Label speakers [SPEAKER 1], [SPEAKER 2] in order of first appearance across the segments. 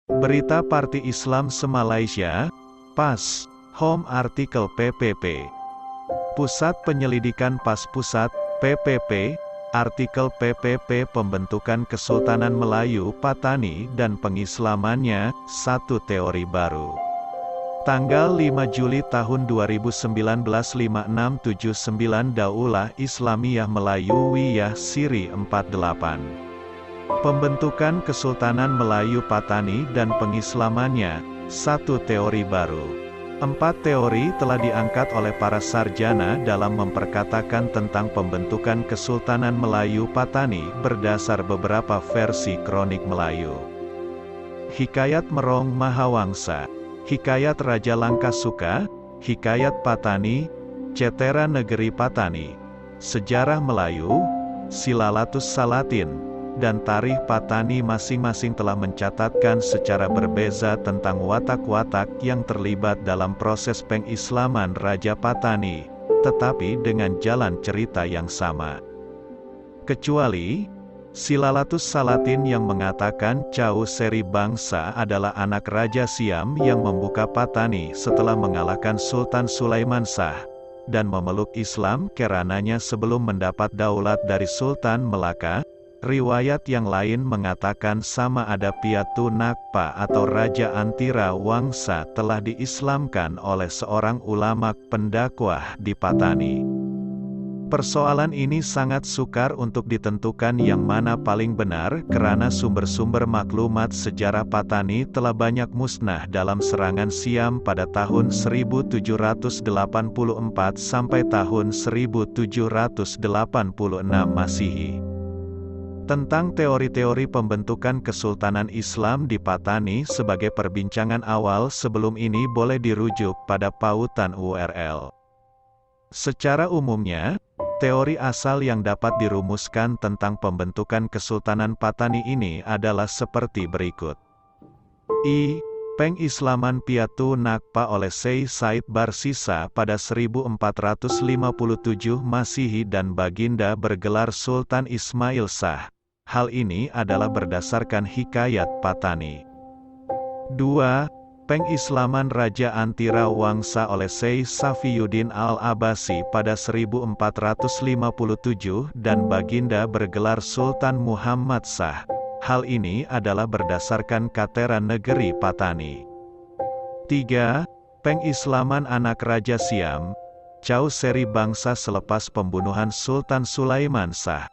[SPEAKER 1] Berita Parti Islam se-Malaysia, PAS, Home artikel PPP. Pusat Penyelidikan PAS Pusat, PPP, artikel PPP Pembentukan Kesultanan Melayu Patani dan Pengislamannya, satu teori baru. Tanggal 5 Juli tahun 2019 5679 Daulah Islamiyah Melayu Wiyah Siri 48. Pembentukan Kesultanan Melayu Patani dan Pengislamannya, satu teori baru. 4 teori telah diangkat oleh para sarjana dalam memperkatakan tentang pembentukan Kesultanan Melayu Patani berdasar beberapa versi kronik Melayu. Hikayat Merong Mahawangsa, Hikayat Raja Langkasuka, Hikayat Patani, Cetera Negeri Patani, Sejarah Melayu, Silalatus Salatin, dan Tarikh Patani masing-masing telah mencatatkan secara berbeza tentang watak-watak yang terlibat dalam proses pengislaman Raja Patani, tetapi dengan jalan cerita yang sama. Kecuali Silalatus Salatin yang mengatakan Chau Seri Bangsa adalah anak Raja Siam yang membuka Patani setelah mengalahkan Sultan Sulaiman Shah, dan memeluk Islam kerananya sebelum mendapat daulat dari Sultan Melaka. Riwayat yang lain mengatakan sama ada Piatu Nakpa atau Raja Antira Wangsa telah diislamkan oleh seorang ulama pendakwah di Patani. Persoalan ini sangat sukar untuk ditentukan yang mana paling benar karena sumber-sumber maklumat sejarah Patani telah banyak musnah dalam serangan Siam pada tahun 1784 sampai tahun 1786 Masehi. Tentang teori-teori pembentukan Kesultanan Islam di Patani sebagai perbincangan awal sebelum ini boleh dirujuk pada pautan URL. Secara umumnya, teori asal yang dapat dirumuskan tentang pembentukan Kesultanan Patani ini adalah seperti berikut. Pengislaman Piatu Nakpa oleh Syekh Said Barsisa pada 1457 Masehi dan Baginda bergelar Sultan Ismail Shah. Hal ini adalah berdasarkan Hikayat Patani. 2. Pengislaman Raja Antira Wangsa oleh Syekh Safiyuddin Al-Abbasi pada 1457 dan Baginda bergelar Sultan Muhammad Shah. Hal ini adalah berdasarkan Katera Negeri Patani. 3. Pengislaman anak Raja Siam, Chau Seri Bangsa selepas pembunuhan Sultan Sulaiman Shah,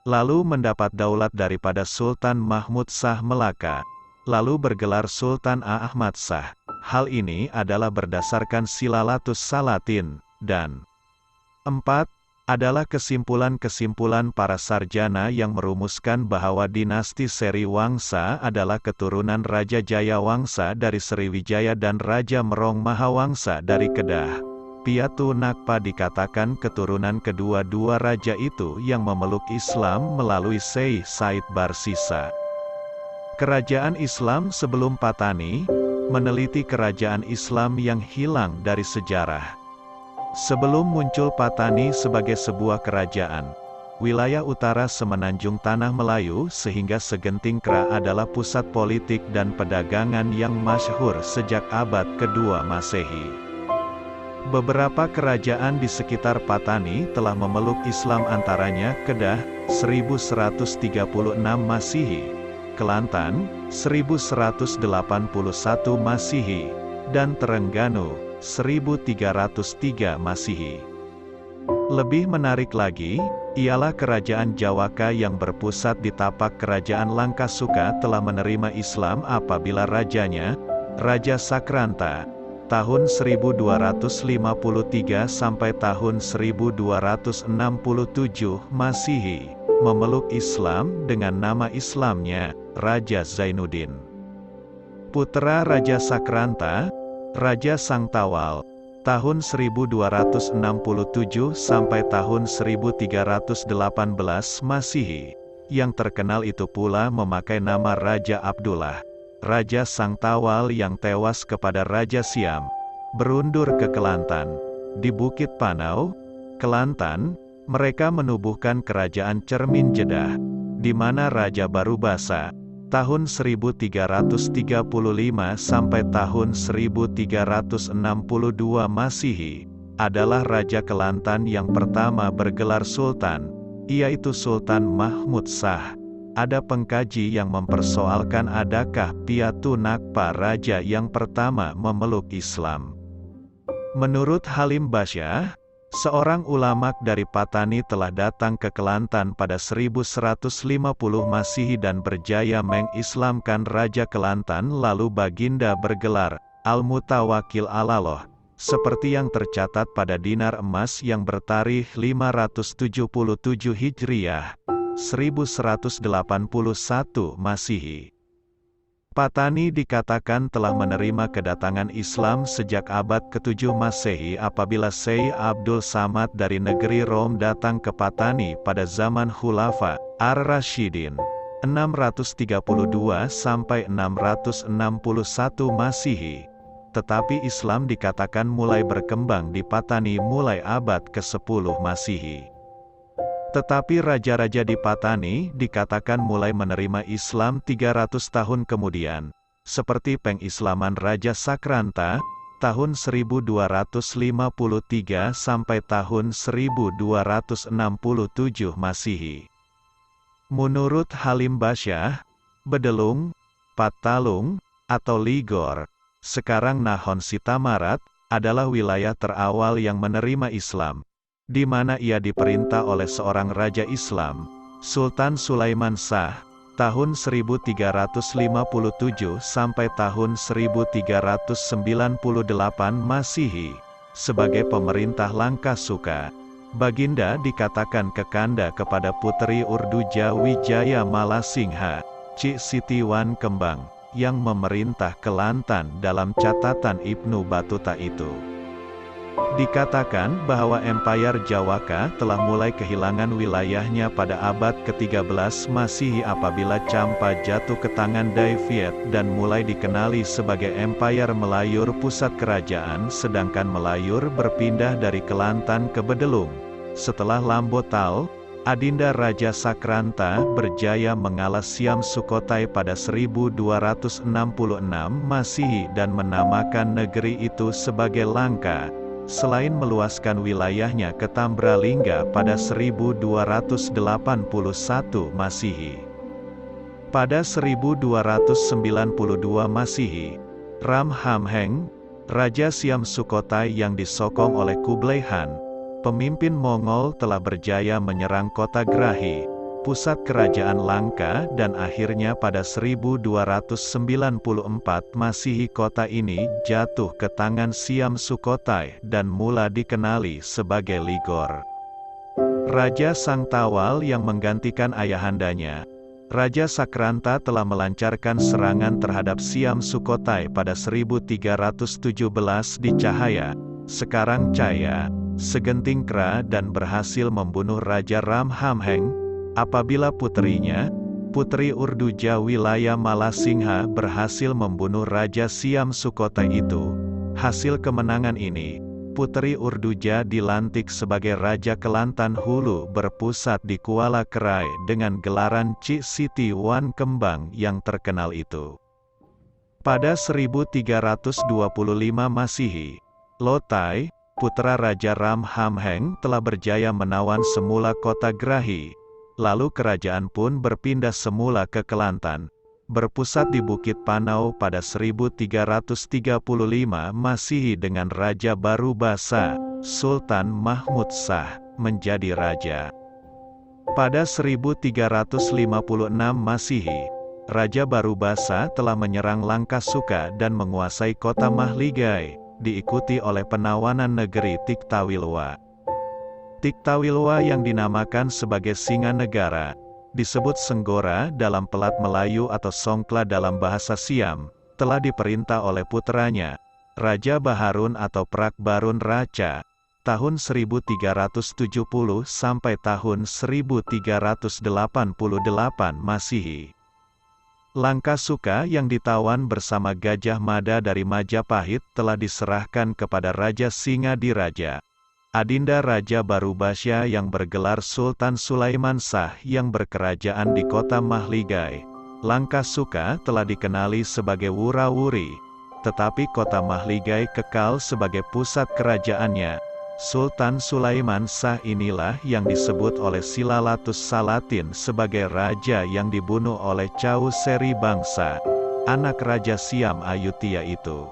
[SPEAKER 1] lalu mendapat daulat daripada Sultan Mahmud Shah Melaka, lalu bergelar Sultan Ahmad Shah. Hal ini adalah berdasarkan Silalatus Salatin, dan 4. adalah kesimpulan-kesimpulan para sarjana yang merumuskan bahwa dinasti Seri Wangsa adalah keturunan Raja Jaya Wangsa dari Sriwijaya dan Raja Merong Mahawangsa dari Kedah. Piatu Nakpa dikatakan keturunan kedua-dua raja itu yang memeluk Islam melalui Syekh Said Barsisa. Kerajaan Islam sebelum Patani, meneliti kerajaan Islam yang hilang dari sejarah. Sebelum muncul Patani sebagai sebuah kerajaan, wilayah utara semenanjung Tanah Melayu sehingga segenting Kra adalah pusat politik dan perdagangan yang masyhur sejak abad kedua Masehi. Beberapa kerajaan di sekitar Patani telah memeluk Islam antaranya Kedah, 1136 Masehi, Kelantan, 1181 Masehi, dan Terengganu, 1303 Masehi. Lebih menarik lagi, ialah kerajaan Jawaka yang berpusat di tapak kerajaan Langkasuka telah menerima Islam apabila rajanya, Raja Sakranta, tahun 1253 sampai tahun 1267 Masehi, memeluk Islam dengan nama Islamnya, Raja Zainuddin. Putra Raja Sakranta, Raja Sangtawal, tahun 1267 sampai tahun 1318 Masehi, yang terkenal itu pula memakai nama Raja Abdullah, Raja Sangtawal yang tewas kepada Raja Siam, berundur ke Kelantan. Di Bukit Panau, Kelantan, mereka menubuhkan kerajaan Cermin Jeddah, di mana Raja Barubasa, tahun 1335 sampai tahun 1362 Masehi, adalah Raja Kelantan yang pertama bergelar Sultan, yaitu Sultan Mahmud Shah. Ada pengkaji yang mempersoalkan adakah Piatu Nakpa raja yang pertama memeluk Islam. Menurut Halim Basyah, seorang ulama dari Patani telah datang ke Kelantan pada 1150 Masehi dan berjaya mengislamkan Raja Kelantan, lalu Baginda bergelar Al-Mutawakil Alaloh, seperti yang tercatat pada dinar emas yang bertarikh 577 Hijriah, 1181 Masehi. Patani dikatakan telah menerima kedatangan Islam sejak abad ke-7 Masehi apabila Syekh Abdul Samad dari negeri Rom datang ke Patani pada zaman Khulafa Ar-Rasyidin, 632 sampai 661 Masehi. Tetapi Islam dikatakan mulai berkembang di Patani mulai abad ke-10 Masehi. Tetapi raja-raja di Patani dikatakan mulai menerima Islam 300 tahun kemudian, seperti pengislaman Raja Sakranta, tahun 1253 sampai tahun 1267 Masehi. Menurut Halim Basyah, Bedelung, Patalung, atau Ligor, sekarang Nahon Sitamarat, adalah wilayah terawal yang menerima Islam, di mana ia diperintah oleh seorang raja Islam, Sultan Sulaiman Shah, tahun 1357 sampai tahun 1398 Masehi, sebagai pemerintah Langkasuka. Baginda dikatakan kekanda kepada Puteri Urduja Wijaya Malasingha, Cik Siti Wan Kembang, yang memerintah Kelantan dalam catatan Ibnu Batuta itu. Dikatakan bahwa Empire Jawaka telah mulai kehilangan wilayahnya pada abad ke-13 Masehi apabila Champa jatuh ke tangan David dan mulai dikenali sebagai Empire Melayur pusat kerajaan, sedangkan Melayur berpindah dari Kelantan ke Bedelung. Setelah Lambotal, Adinda Raja Sakranta berjaya mengalah Siam Sukhothai pada 1266 Masehi dan menamakan negeri itu sebagai Langka, selain meluaskan wilayahnya ke Tambralingga pada 1281 Masehi. Pada 1292 Masehi, Ram Hamheng, Raja Siam Sukhothai yang disokong oleh Kublai Khan, pemimpin Mongol, telah berjaya menyerang kota Grahi, pusat kerajaan Langka, dan akhirnya pada 1294 Masehi kota ini jatuh ke tangan Siam Sukhothai dan mula dikenali sebagai Ligor. Raja Sangtawal yang menggantikan ayahandanya, Raja Sakranta, telah melancarkan serangan terhadap Siam Sukhothai pada 1317 di Cahaya, sekarang Caya, Segentingkra, dan berhasil membunuh Raja Ram Hamheng, apabila puterinya, Puteri Urduja Wilayah Malasingha, berhasil membunuh Raja Siam Sukhothai itu. Hasil kemenangan ini, Puteri Urduja dilantik sebagai Raja Kelantan Hulu berpusat di Kuala Kerai dengan gelaran Cik Siti Wan Kembang yang terkenal itu. Pada 1325 Masehi, Lotai, putra Raja Ram Hamheng, telah berjaya menawan semula kota Grahi. Lalu kerajaan pun berpindah semula ke Kelantan, berpusat di Bukit Panau pada 1335 Masehi dengan Raja Baru Basa, Sultan Mahmud Shah, menjadi raja. Pada 1356 Masehi, Raja Baru Basa telah menyerang Langkasuka dan menguasai kota Mahligai, diikuti oleh penawanan negeri Tiktawilwa. Tiktawilwa yang dinamakan sebagai Singa Negara, disebut Senggora dalam pelat Melayu atau Songkla dalam bahasa Siam, telah diperintah oleh putranya, Raja Baharun atau Prakbarun Raca, tahun 1370 sampai tahun 1388 Masehi. Langkasuka yang ditawan bersama Gajah Mada dari Majapahit telah diserahkan kepada Raja Singadiraja, Adinda Raja Baru Basya yang bergelar Sultan Sulaiman Shah yang berkerajaan di kota Mahligai, Langkasuka telah dikenali sebagai Wurawuri, tetapi kota Mahligai kekal sebagai pusat kerajaannya. Sultan Sulaiman Shah inilah yang disebut oleh Silalatus Salatin sebagai raja yang dibunuh oleh Chau Seri Bangsa, anak Raja Siam Ayutthaya itu.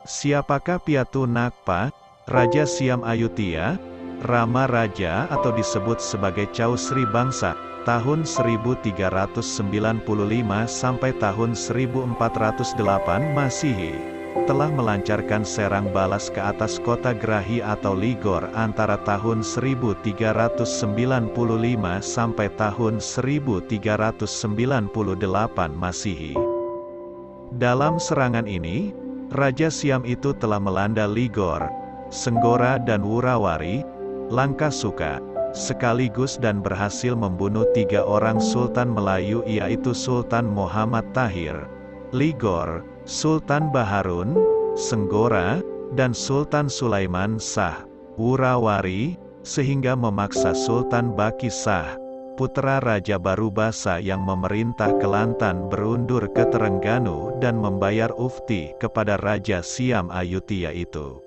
[SPEAKER 1] Siapakah Piatu Nakpa, Raja Siam Ayutthaya? Rama Raja atau disebut sebagai Chau Sri Bangsa, tahun 1395 sampai tahun 1408 Masehi, telah melancarkan serang balas ke atas kota Grahi atau Ligor antara tahun 1395 sampai tahun 1398 Masehi. Dalam serangan ini, Raja Siam itu telah melanda Ligor, Senggora dan Wurawari, Langkasuka, sekaligus dan berhasil membunuh 3 orang Sultan Melayu yaitu Sultan Muhammad Tahir, Ligor, Sultan Baharun, Senggora, dan Sultan Sulaiman Shah, Wurawari, sehingga memaksa Sultan Baki Shah, putra Raja Barubasa yang memerintah Kelantan berundur ke Terengganu dan membayar ufti kepada Raja Siam Ayutthaya itu.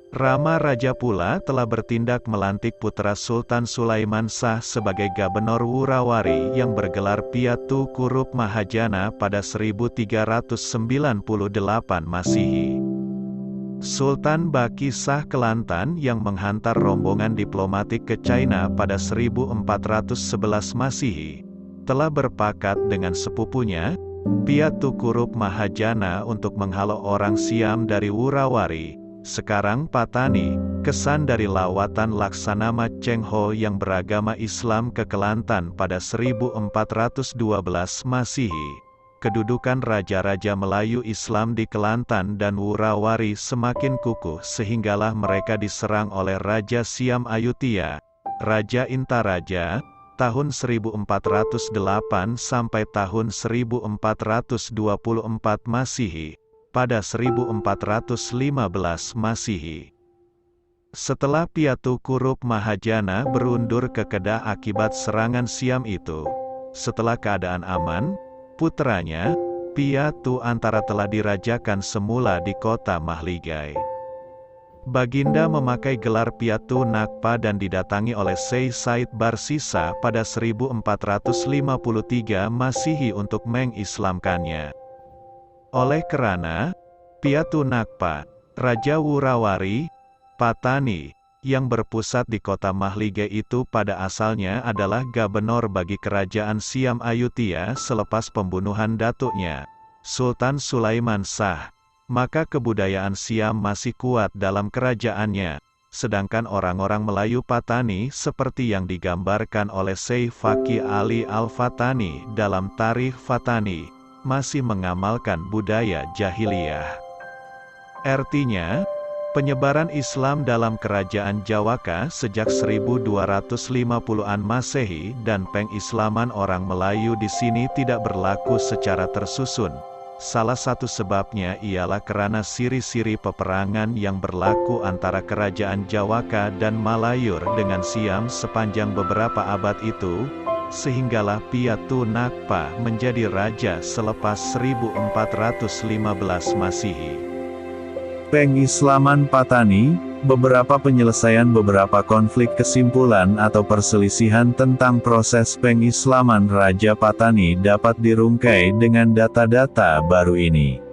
[SPEAKER 1] Rama Raja pula telah bertindak melantik putra Sultan Sulaiman Shah sebagai Gabenor Wurawari yang bergelar Piatu Kurup Mahajana pada 1398 Masehi. Sultan Baki Shah Kelantan yang menghantar rombongan diplomatik ke China pada 1411 Masehi, telah berpakat dengan sepupunya, Piatu Kurup Mahajana untuk menghalau orang Siam dari Wurawari, sekarang Patani, kesan dari lawatan Laksanama Cheng Ho yang beragama Islam ke Kelantan pada 1412 Masehi. Kedudukan raja-raja Melayu Islam di Kelantan dan Wurawari semakin kukuh sehinggalah mereka diserang oleh Raja Siam Ayutthaya, Raja Intaraja, tahun 1408 sampai tahun 1424 Masehi. Pada 1415 Masehi. Setelah Piatu Kurup Mahajana berundur ke Kedah akibat serangan Siam itu, setelah keadaan aman, putranya, Piatu Antara telah dirajakan semula di kota Mahligai. Baginda memakai gelar Piatu Nakpa dan didatangi oleh Syekh Said Barsisa pada 1453 Masehi untuk mengislamkannya. Oleh kerana, Piatu Nakpa, Raja Wurawari, Patani, yang berpusat di kota Mahligai itu pada asalnya adalah Gabenor bagi kerajaan Siam Ayutthaya selepas pembunuhan datuknya, Sultan Sulaiman Shah, maka kebudayaan Siam masih kuat dalam kerajaannya, sedangkan orang-orang Melayu Patani seperti yang digambarkan oleh Syekh Faqih Ali Al-Fatani dalam Tarikh Fatani, masih mengamalkan budaya jahiliyah. Artinya, penyebaran Islam dalam kerajaan Jawaka sejak 1250-an Masehi dan pengislaman orang Melayu di sini tidak berlaku secara tersusun. Salah satu sebabnya ialah karena siri-siri peperangan yang berlaku antara kerajaan Jawaka dan Malayur dengan Siam sepanjang beberapa abad itu, sehinggalah Piatu Nakpa menjadi raja selepas 1415 Masehi.
[SPEAKER 2] Pengislaman Patani, beberapa penyelesaian beberapa konflik kesimpulan atau perselisihan tentang proses pengislaman Raja Patani dapat dirungkai dengan data-data baru ini.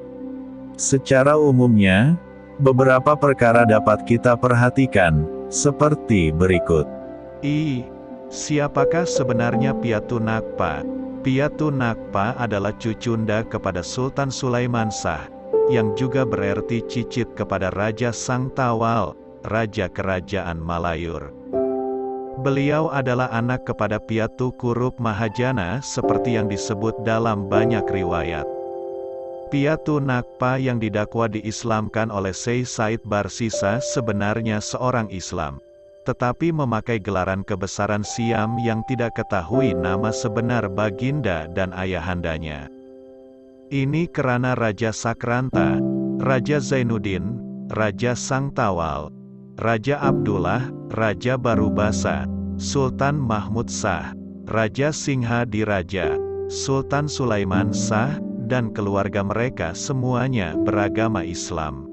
[SPEAKER 2] Secara umumnya, beberapa perkara dapat kita perhatikan, seperti berikut.
[SPEAKER 1] Siapakah sebenarnya Piatu Nakpa? Piatu Nakpa adalah cucunda kepada Sultan Sulaiman Shah, yang juga berarti cicit kepada Raja Sangtawal, Raja Kerajaan Malayur. Beliau adalah anak kepada Piatu Kurup Mahajana seperti yang disebut dalam banyak riwayat. Piatu Nakpa yang didakwa diislamkan oleh Syekh Said Barsisa sebenarnya seorang Islam, tetapi memakai gelaran kebesaran Siam yang tidak ketahui nama sebenar baginda dan ayahandanya. Ini karena Raja Sakranta, Raja Zainuddin, Raja Sangtawal, Raja Abdullah, Raja Barubasa, Sultan Mahmud Shah, Raja Singha Diraja, Sultan Sulaiman Shah, dan keluarga mereka semuanya beragama Islam.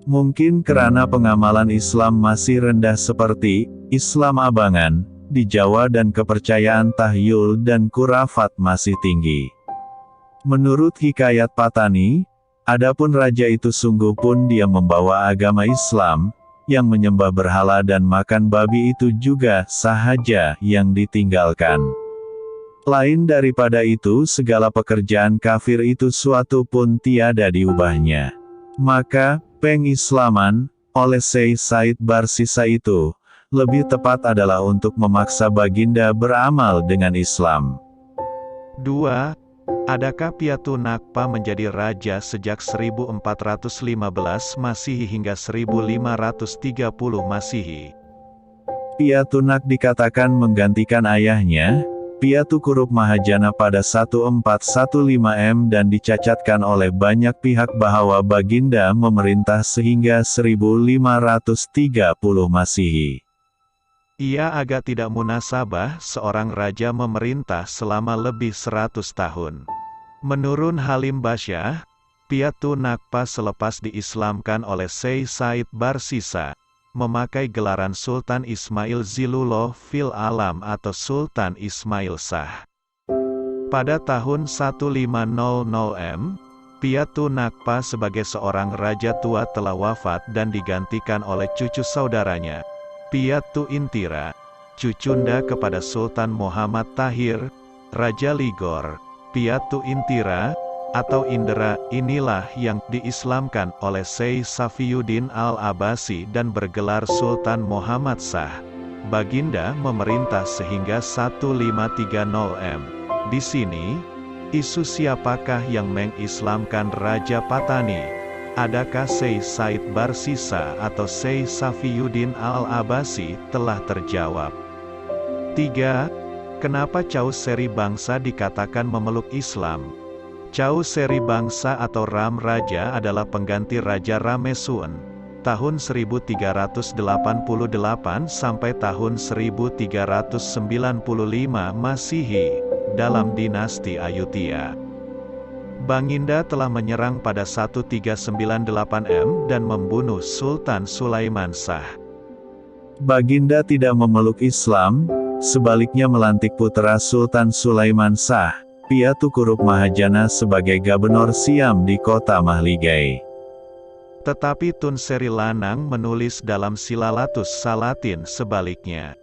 [SPEAKER 2] Mungkin karena pengamalan Islam masih rendah seperti Islam Abangan di Jawa dan kepercayaan tahyul dan kurafat masih tinggi. Menurut Hikayat Patani, adapun raja itu sungguh pun dia membawa agama Islam, yang menyembah berhala dan makan babi itu juga sahaja yang ditinggalkan. Lain daripada itu segala pekerjaan kafir itu suatu pun tiada diubahnya. Maka, pengislaman, oleh Syekh Said Barsisa itu, lebih tepat adalah untuk memaksa baginda beramal dengan Islam.
[SPEAKER 1] 2. Adakah Piatu Nakpa menjadi raja sejak 1415 Masehi hingga 1530 Masehi?
[SPEAKER 2] Piatu Nak dikatakan menggantikan ayahnya, Piatu Kurup Mahajana pada 1415 dan dicacatkan oleh banyak pihak bahwa baginda memerintah sehingga 1530 Masehi.
[SPEAKER 1] Ia agak tidak munasabah seorang raja memerintah selama lebih 100 tahun. Menurut Halim Basyah, Piatu Nakpa selepas diislamkan oleh Syekh Said Barsisa, memakai gelaran Sultan Ismail Zilullah fil Alam atau Sultan Ismail Shah. Pada tahun 1500 Piatu Nakpa sebagai seorang raja tua telah wafat dan digantikan oleh cucu saudaranya, Piatu Intira, cucunda kepada Sultan Muhammad Tahir, Raja Ligor. Piatu Intira, atau Indra, inilah yang diislamkan oleh Syekh Safiyuddin Al-Abbasi dan bergelar Sultan Muhammad Shah. Baginda memerintah sehingga 1530 Di sini, isu siapakah yang mengislamkan Raja Patani? Adakah Syekh Said Barsisa atau Syekh Safiyuddin Al-Abbasi telah terjawab. 3. Kenapa Chaus Seri Bangsa dikatakan memeluk Islam? Chaus Seri Bangsa atau Ram Raja adalah pengganti Raja Ramesuan, tahun 1388 sampai tahun 1395 Masehi, dalam dinasti Ayutthaya. Baginda telah menyerang pada 1398 dan membunuh Sultan Sulaiman Shah.
[SPEAKER 2] Baginda tidak memeluk Islam, sebaliknya melantik putra Sultan Sulaiman Shah, Piatu Kurup Mahajana sebagai Gubernur Siam di kota Mahligai.
[SPEAKER 1] Tetapi Tun Seri Lanang menulis dalam Silalatus Salatin sebaliknya.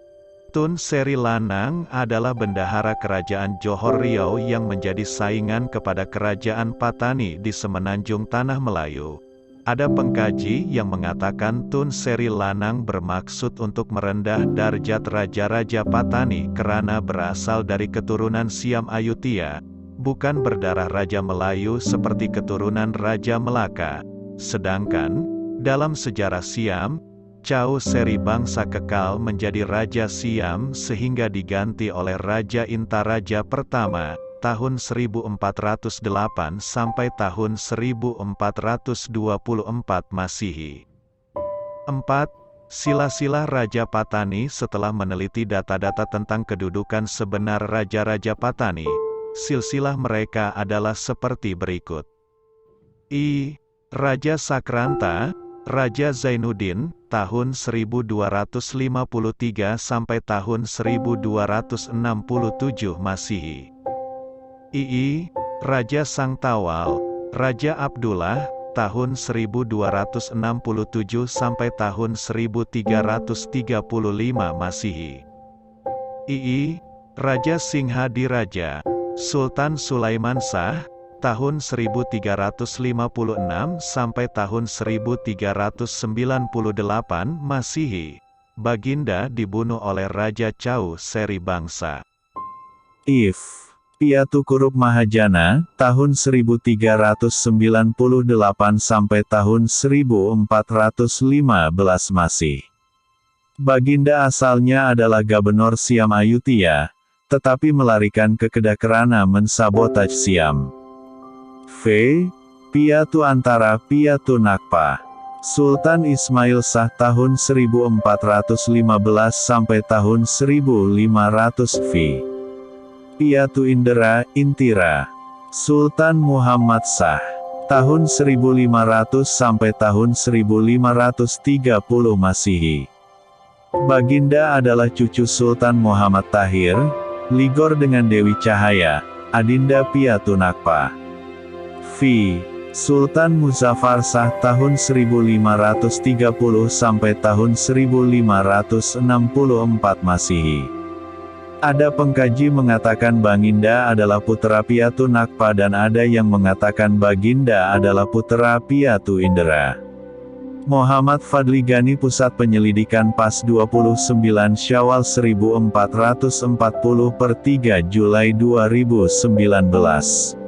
[SPEAKER 1] Tun Seri Lanang adalah bendahara kerajaan Johor Riau yang menjadi saingan kepada kerajaan Patani di semenanjung Tanah Melayu. Ada pengkaji yang mengatakan Tun Seri Lanang bermaksud untuk merendah darjat raja-raja Patani karena berasal dari keturunan Siam Ayutthaya, bukan berdarah Raja Melayu seperti keturunan Raja Melaka. Sedangkan, dalam sejarah Siam, Chaus Seri Bangsa kekal menjadi Raja Siam sehingga diganti oleh Raja Intaraja pertama, tahun 1408 sampai tahun 1424 Masehi. 4. Silsilah Raja Patani. Setelah meneliti data-data tentang kedudukan sebenar Raja-Raja Patani, silsilah mereka adalah seperti berikut. Raja Sakranta, Raja Zainuddin, tahun 1253 sampai tahun 1267 Masehi. Raja Sangtawal, Raja Abdullah, tahun 1267 sampai tahun 1335 Masehi. Raja Singhadiraja, Sultan Sulaiman Shah, tahun 1356 sampai tahun 1398 Masehi. Baginda dibunuh oleh Raja Chaus Seri Bangsa.
[SPEAKER 2] Piatu Kurup Mahajana, tahun 1398 sampai tahun 1415 Masehi. Baginda asalnya adalah Gubernur Siam Ayutthaya, tetapi melarikan ke Kedah karena mensabotase Siam. Piatu Antara Piatu Nakpa, Sultan Ismail Shah tahun 1415 sampai tahun 1500 V. Piatu Indera, Intira. Sultan Muhammad Shah. Tahun 1500 sampai tahun 1530 Masehi. Baginda adalah cucu Sultan Muhammad Tahir, Ligor dengan Dewi Cahaya, Adinda Piatu Nakpa. V. Sultan Muzaffar Shah tahun 1530 sampai tahun 1564 Masehi. Ada pengkaji mengatakan Baginda adalah putra Piatu Nakpa dan ada yang mengatakan Baginda adalah putra Piatu Indera. Muhammad Fadli Gani Pusat Penyelidikan Pas 29 Syawal 1440 per 3 Julai 2019.